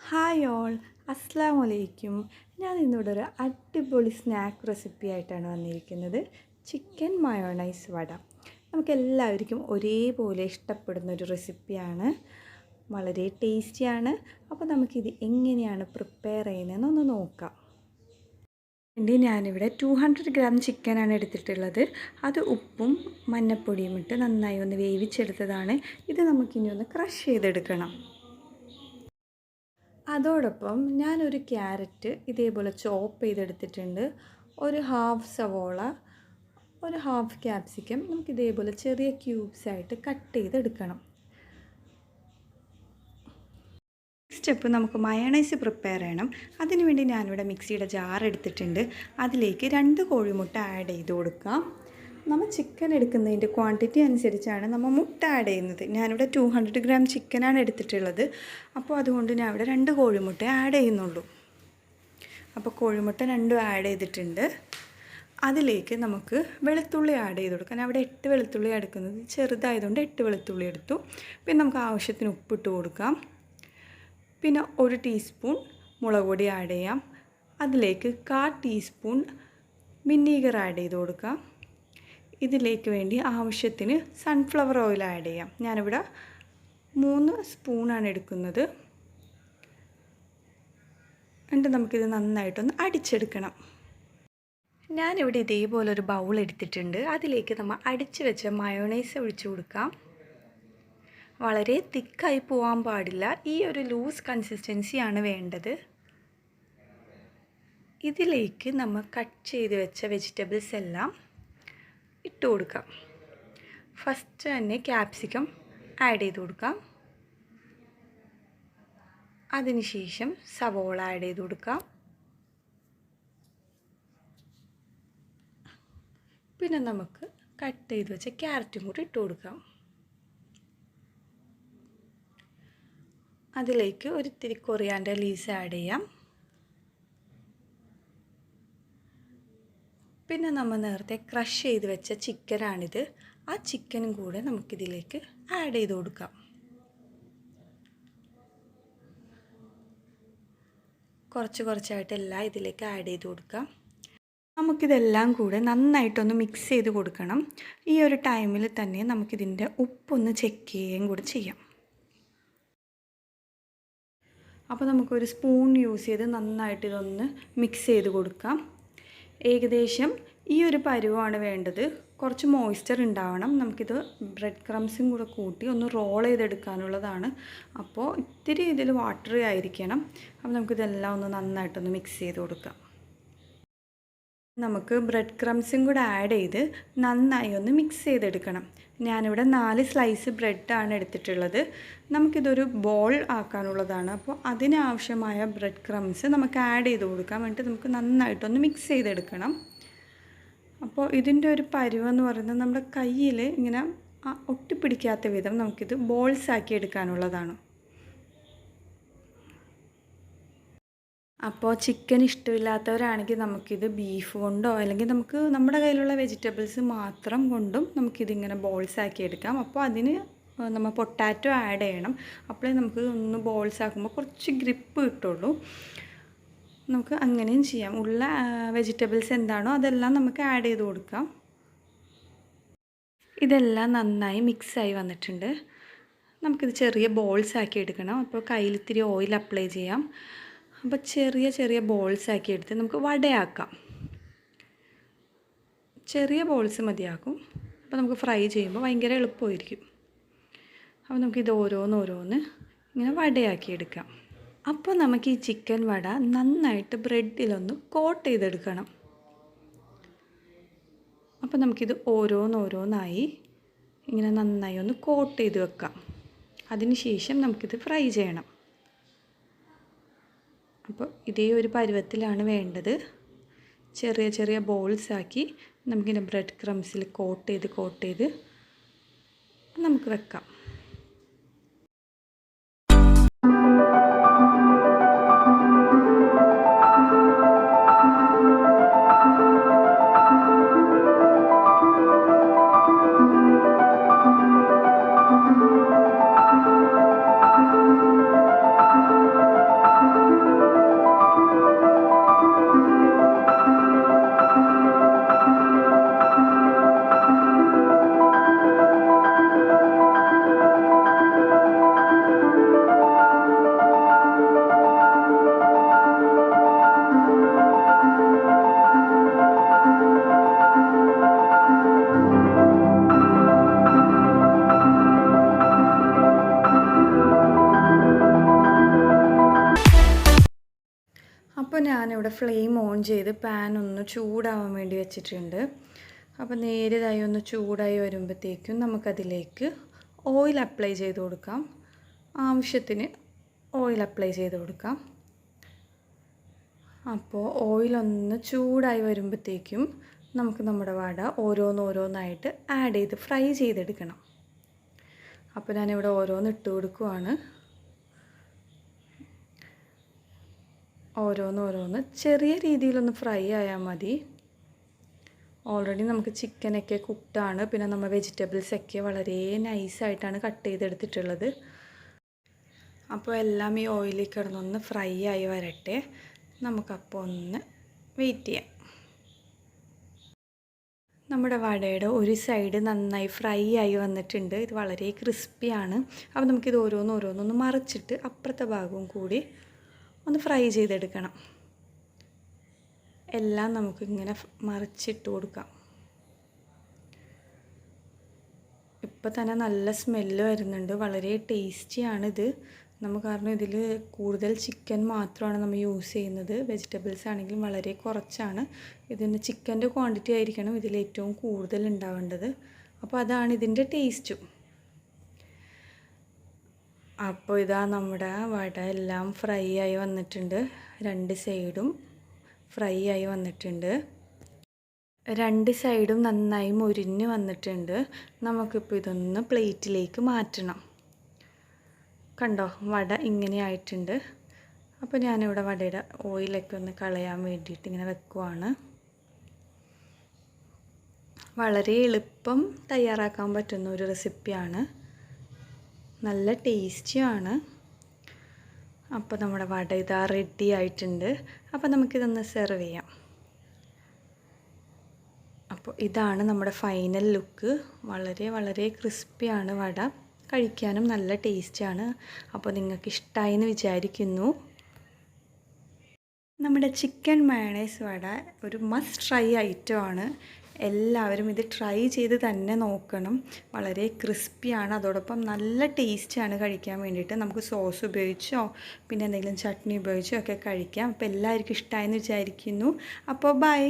Hi all, അസ്സാം വലൈക്കും. ഞാൻ ഇന്നിവിടെ ഒരു അടിപൊളി സ്നാക്ക് റെസിപ്പി ആയിട്ടാണ് വന്നിരിക്കുന്നത്. ചിക്കൻ മയോണൈസ് വട. നമുക്കെല്ലാവർക്കും ഒരേപോലെ ഇഷ്ടപ്പെടുന്ന ഒരു റെസിപ്പിയാണ്. വളരെ ടേസ്റ്റിയാണ്. അപ്പോൾ നമുക്കിത് എങ്ങനെയാണ് പ്രിപ്പയർ ചെയ്യുന്നതെന്നൊന്ന് നോക്കാം. വേണ്ടി ഞാനിവിടെ 200 ഗ്രാം ചിക്കനാണ് എടുത്തിട്ടുള്ളത്. അത് ഉപ്പും മഞ്ഞൾപ്പൊടിയും ഇട്ട് നന്നായി ഒന്ന് വേവിച്ചെടുത്തതാണ്. ഇത് നമുക്കിനി ഒന്ന് ക്രഷ് ചെയ്തെടുക്കണം. അതോടൊപ്പം ഞാനൊരു ക്യാരറ്റ് ഇതേപോലെ ചോപ്പ് ചെയ്തെടുത്തിട്ടുണ്ട്. ഒരു ഹാഫ് സവോള, ഒരു ഹാഫ് ക്യാപ്സിക്കം നമുക്കിതേപോലെ ചെറിയ ക്യൂബ്സായിട്ട് കട്ട് ചെയ്തെടുക്കണം. സ്റ്റെപ്പ് നമുക്ക് മയണൈസ് പ്രിപ്പയർ ചെയ്യണം. അതിനുവേണ്ടി ഞാനിവിടെ മിക്സിയുടെ ജാർ എടുത്തിട്ടുണ്ട്. അതിലേക്ക് 2 കോഴിമുട്ട ആഡ് ചെയ്ത് കൊടുക്കാം. നമ്മൾ ചിക്കൻ എടുക്കുന്നതിൻ്റെ ക്വാണ്ടിറ്റി അനുസരിച്ചാണ് നമ്മൾ മുട്ട ആഡ് ചെയ്യുന്നത്. ഞാനിവിടെ 200 ഗ്രാം ചിക്കനാണ് എടുത്തിട്ടുള്ളത്. അപ്പോൾ അതുകൊണ്ട് ഞാൻ ഇവിടെ 2 കോഴിമുട്ട ആഡ് ചെയ്യുന്നുള്ളൂ. അപ്പോൾ കോഴിമുട്ട 2 ആഡ് ചെയ്തിട്ടുണ്ട്. അതിലേക്ക് നമുക്ക് വെളുത്തുള്ളി ആഡ് ചെയ്ത് കൊടുക്കാം. ഞാൻ അവിടെ 8 വെളുത്തുള്ളി എടുക്കുന്നത്, ചെറുതായതുകൊണ്ട് 8 വെളുത്തുള്ളി എടുത്തു. പിന്നെ നമുക്ക് ആവശ്യത്തിന് ഉപ്പിട്ട് കൊടുക്കാം. പിന്നെ 1 ടീസ്പൂൺ മുളക് പൊടി ആഡ് ചെയ്യാം. അതിലേക്ക് 1/4 ടീസ്പൂൺ വിനീഗർ ആഡ് ചെയ്ത് കൊടുക്കാം. ഇതിലേക്ക് വേണ്ടി ആവശ്യത്തിന് സൺഫ്ലവർ ഓയിൽ ആഡ് ചെയ്യാം. ഞാനിവിടെ 3 സ്പൂണാണ് എടുക്കുന്നത്. എന്നിട്ട് നമുക്കിത് നന്നായിട്ടൊന്ന് അടിച്ചെടുക്കണം. ഞാനിവിടെ ഇതേപോലെ ഒരു ബൗൾ എടുത്തിട്ടുണ്ട്. അതിലേക്ക് നമ്മൾ അടിച്ച് വെച്ച മയോണൈസ് ഒഴിച്ചു കൊടുക്കാം. വളരെ തിക്കായി പോകാൻ പാടില്ല. ഈ ഒരു ലൂസ് കൺസിസ്റ്റൻസിയാണ് വേണ്ടത്. ഇതിലേക്ക് നമ്മൾ കട്ട് ചെയ്ത് വെച്ച വെജിറ്റബിൾസ് എല്ലാം ഇട്ട് കൊടുക്കാം. ഫസ്റ്റ് തന്നെ ക്യാപ്സിക്കം ആഡ് ചെയ്ത് കൊടുക്കാം. അതിനുശേഷം സവോള ആഡ് ചെയ്ത് കൊടുക്കാം. പിന്നെ നമുക്ക് കട്ട് ചെയ്ത് വെച്ച ക്യാരറ്റും കൂടി ഇട്ട് കൊടുക്കാം. അതിലേക്ക് ഒരിത്തിരി കൊറിയാൻഡർ ലീവ്സ് ആഡ് ചെയ്യാം. പിന്നെ നമ്മൾ നേരത്തെ ക്രഷ് ചെയ്ത് വെച്ച ചിക്കനാണിത്. ആ ചിക്കനും കൂടെ നമുക്കിതിലേക്ക് ആഡ് ചെയ്ത് കൊടുക്കാം. കുറച്ചായിട്ട് എല്ലാം ഇതിലേക്ക് ആഡ് ചെയ്ത് കൊടുക്കാം. നമുക്കിതെല്ലാം കൂടെ നന്നായിട്ടൊന്ന് മിക്സ് ചെയ്ത് കൊടുക്കണം. ഈ ഒരു ടൈമിൽ തന്നെ നമുക്കിതിൻ്റെ ഉപ്പൊന്ന് ചെക്ക് ചെയ്യുകയും കൂടെ ചെയ്യാം. അപ്പോൾ നമുക്കൊരു സ്പൂൺ യൂസ് ചെയ്ത് നന്നായിട്ട് ഇതൊന്ന് മിക്സ് ചെയ്ത് കൊടുക്കാം. ഏകദേശം ഈ ഒരു പരുവമാണ് വേണ്ടത്. കുറച്ച് മോയ്സ്ചർ ഉണ്ടാവണം. നമുക്കിത് ബ്രെഡ് ക്രംസും കൂടെ കൂട്ടി ഒന്ന് റോൾ ചെയ്തെടുക്കാനുള്ളതാണ്. അപ്പോൾ ഇത്തിരി ഇതിൽ വാട്ടറി ആയിരിക്കണം. അപ്പോൾ നമുക്കിതെല്ലാം ഒന്ന് നന്നായിട്ടൊന്ന് മിക്സ് ചെയ്ത് കൊടുക്കാം. നമുക്ക് ബ്രെഡ് ക്രംസും കൂടെ ആഡ് ചെയ്ത് നന്നായി ഒന്ന് മിക്സ് ചെയ്തെടുക്കണം. ഞാനിവിടെ 4 സ്ലൈസ് ബ്രെഡാണ് എടുത്തിട്ടുള്ളത്. നമുക്കിതൊരു ബോൾ ആക്കാനുള്ളതാണ്. അപ്പോൾ അതിനാവശ്യമായ ബ്രെഡ് ക്രംസ് നമുക്ക് ആഡ് ചെയ്ത് കൊടുക്കാം. എന്നിട്ട് നമുക്ക് നന്നായിട്ടൊന്ന് മിക്സ് ചെയ്തെടുക്കണം. അപ്പോൾ ഇതിൻ്റെ ഒരു പരുവെന്ന് പറയുന്നത് നമ്മുടെ കയ്യിൽ ഇങ്ങനെ ഒട്ടിപ്പിടിക്കാത്ത വിധം നമുക്കിത് ബോൾസ് ആക്കി എടുക്കാനുള്ളതാണ്. അപ്പോൾ ചിക്കൻ ഇഷ്ടമില്ലാത്തവരാണെങ്കിൽ നമുക്കിത് ബീഫ് കൊണ്ടോ അല്ലെങ്കിൽ നമുക്ക് നമ്മുടെ കയ്യിലുള്ള വെജിറ്റബിൾസ് മാത്രം കൊണ്ടും നമുക്കിതിങ്ങനെ ബോൾസ് ആക്കി എടുക്കാം. അപ്പോൾ അതിന് നമ്മൾ പൊട്ടാറ്റോ ആഡ് ചെയ്യണം. അപ്പോഴേ നമുക്ക് ഒന്ന് ബോൾസ് ആക്കുമ്പോൾ കുറച്ച് ഗ്രിപ്പ് കിട്ടുള്ളൂ. നമുക്ക് അങ്ങനെയും ചെയ്യാം. ഉള്ള വെജിറ്റബിൾസ് എന്താണോ അതെല്ലാം നമുക്ക് ആഡ് ചെയ്ത് കൊടുക്കാം. ഇതെല്ലാം നന്നായി മിക്സായി വന്നിട്ടുണ്ട്. നമുക്കിത് ചെറിയ ബോൾസ് ആക്കി എടുക്കണം. അപ്പോൾ കയ്യിൽ ഇത്തിരി ഓയിൽ അപ്ലൈ ചെയ്യാം. അപ്പോൾ ചെറിയ ബോൾസ് ആക്കി എടുത്ത് നമുക്ക് വടയാക്കാം. ചെറിയ ബോൾസ് മതിയാക്കും. അപ്പോൾ നമുക്ക് ഫ്രൈ ചെയ്യുമ്പോൾ ഭയങ്കര എളുപ്പമായിരിക്കും. അപ്പോൾ നമുക്കിത് ഓരോന്ന് ഇങ്ങനെ വടയാക്കി എടുക്കാം. അപ്പോൾ നമുക്ക് ഈ ചിക്കൻ വട നന്നായിട്ട് ബ്രെഡിലൊന്ന് കോട്ട് ചെയ്തെടുക്കണം. അപ്പോൾ നമുക്കിത് ഓരോന്നായി ഇങ്ങനെ നന്നായി ഒന്ന് കോട്ട് ചെയ്ത് വെക്കാം. അതിനുശേഷം നമുക്കിത് ഫ്രൈ ചെയ്യണം. അപ്പോൾ ഇതേ ഒരു പരുവത്തിലാണ് വേണ്ടത്. ചെറിയ ബോൾസ് ആക്കി നമുക്കിങ്ങനെ ബ്രെഡ് ക്രംസിൽ കോട്ട് ചെയ്ത് നമുക്ക് വെക്കാം. അപ്പോൾ ഞാനിവിടെ ഫ്ലെയിം ഓൺ ചെയ്ത് പാൻ ഒന്ന് ചൂടാവാൻ വേണ്ടി വെച്ചിട്ടുണ്ട്. അപ്പോൾ നേരിയതായി ഒന്ന് ചൂടായി വരുമ്പോഴത്തേക്കും നമുക്കതിലേക്ക് ഓയിൽ അപ്ലൈ ചെയ്ത് കൊടുക്കാം. ആവശ്യത്തിന് ഓയിൽ അപ്ലൈ ചെയ്ത് കൊടുക്കാം. അപ്പോൾ ഓയിലൊന്ന് ചൂടായി വരുമ്പോഴത്തേക്കും നമുക്ക് നമ്മുടെ വട ഓരോന്നോരോന്നായിട്ട് ആഡ് ചെയ്ത് ഫ്രൈ ചെയ്തെടുക്കണം. അപ്പോൾ ഞാനിവിടെ ഓരോന്ന് ഇട്ട് കൊടുക്കുവാണ്. ഓരോന്നോരോന്ന് ചെറിയ രീതിയിലൊന്ന് ഫ്രൈ ആയാൽ മതി. ഓൾറെഡി നമുക്ക് ചിക്കനൊക്കെ കുക്ക്ഡാണ്. പിന്നെ നമ്മൾ വെജിറ്റബിൾസൊക്കെ വളരെ നൈസായിട്ടാണ് കട്ട് ചെയ്തെടുത്തിട്ടുള്ളത്. അപ്പോൾ എല്ലാം ഈ ഓയിലിൽ കിടന്നൊന്ന് ഫ്രൈ ആയി വരട്ടെ. നമുക്കപ്പോൾ ഒന്ന് വെയിറ്റ് ചെയ്യാം. നമ്മുടെ വടയുടെ ഒരു സൈഡ് നന്നായി ഫ്രൈ ആയി വന്നിട്ടുണ്ട്. ഇത് വളരെ ക്രിസ്പിയാണ്. അപ്പോൾ നമുക്കിത് ഓരോന്നോരോന്നൊന്ന് മറിച്ചിട്ട് അപ്പുറത്തെ ഭാഗവും കൂടി ഒന്ന് ഫ്രൈ ചെയ്തെടുക്കണം. എല്ലാം നമുക്കിങ്ങനെ മറിച്ചിട്ട് കൊടുക്കാം. ഇപ്പോൾ തന്നെ നല്ല സ്മെല്ല് വരുന്നുണ്ട്. വളരെ ടേസ്റ്റിയാണിത്. കാരണം ഇതിൽ കൂടുതൽ ചിക്കൻ മാത്രമാണ് നമ്മൾ യൂസ് ചെയ്യുന്നത്. വെജിറ്റബിൾസ് ആണെങ്കിലും വളരെ കുറച്ചാണ്. ഇതിൻ്റെ ചിക്കൻ്റെ ക്വാണ്ടിറ്റി ആയിരിക്കണം ഇതിൽ ഏറ്റവും കൂടുതൽ ഉണ്ടാവേണ്ടത്. അപ്പോൾ അതാണ് ഇതിൻ്റെ ടേസ്റ്റും. അപ്പോൾ ഇതാ നമ്മുടെ വട എല്ലാം ഫ്രൈ ആയി വന്നിട്ടുണ്ട്. രണ്ട് സൈഡും ഫ്രൈ ആയി വന്നിട്ടുണ്ട്. രണ്ട് സൈഡും നന്നായി മൊരിഞ്ഞ് വന്നിട്ടുണ്ട്. നമുക്കിപ്പോൾ ഇതൊന്ന് പ്ലേറ്റിലേക്ക് മാറ്റണം. കണ്ടോ, വട ഇങ്ങനെ ആയിട്ടുണ്ട്. അപ്പോൾ ഞാനിവിടെ വടയുടെ ഓയിലൊക്കെ ഒന്ന് കളയാൻ വേണ്ടിയിട്ട് ഇങ്ങനെ വെക്കുവാണ്. വളരെ എളുപ്പം തയ്യാറാക്കാൻ പറ്റുന്ന ഒരു റെസിപ്പിയാണ്. നല്ല ടേസ്റ്റിയാണ്. അപ്പോൾ നമ്മുടെ വട ഇതാ റെഡി ആയിട്ടുണ്ട്. അപ്പോൾ നമുക്കിതൊന്ന് സെർവ് ചെയ്യാം. അപ്പോൾ ഇതാണ് നമ്മുടെ ഫൈനൽ ലുക്ക്. വളരെ വളരെ ക്രിസ്പിയാണ് വട. കഴിക്കാനും നല്ല ടേസ്റ്റാണ്. അപ്പോൾ നിങ്ങൾക്ക് ഇഷ്ടമായി എന്ന് വിചാരിക്കുന്നു. നമ്മുടെ ചിക്കൻ മയണൈസ് വട ഒരു മസ്റ്റ് ട്രൈ ഐറ്റമാണ്. എല്ലാവരും ഇത് ട്രൈ ചെയ്ത് തന്നെ നോക്കണം. വളരെ ക്രിസ്പിയാണ്. അതോടൊപ്പം നല്ല ടേസ്റ്റാണ് കഴിക്കാൻ വേണ്ടിയിട്ട്. നമുക്ക് സോസ് ഉപയോഗിച്ചോ പിന്നെ എന്തെങ്കിലും ചട്നി ഉപയോഗിച്ചോ ഒക്കെ കഴിക്കാം. അപ്പോൾ എല്ലാവർക്കും ഇഷ്ടമായി എന്ന് വിചാരിക്കുന്നു. അപ്പോൾ ബൈ.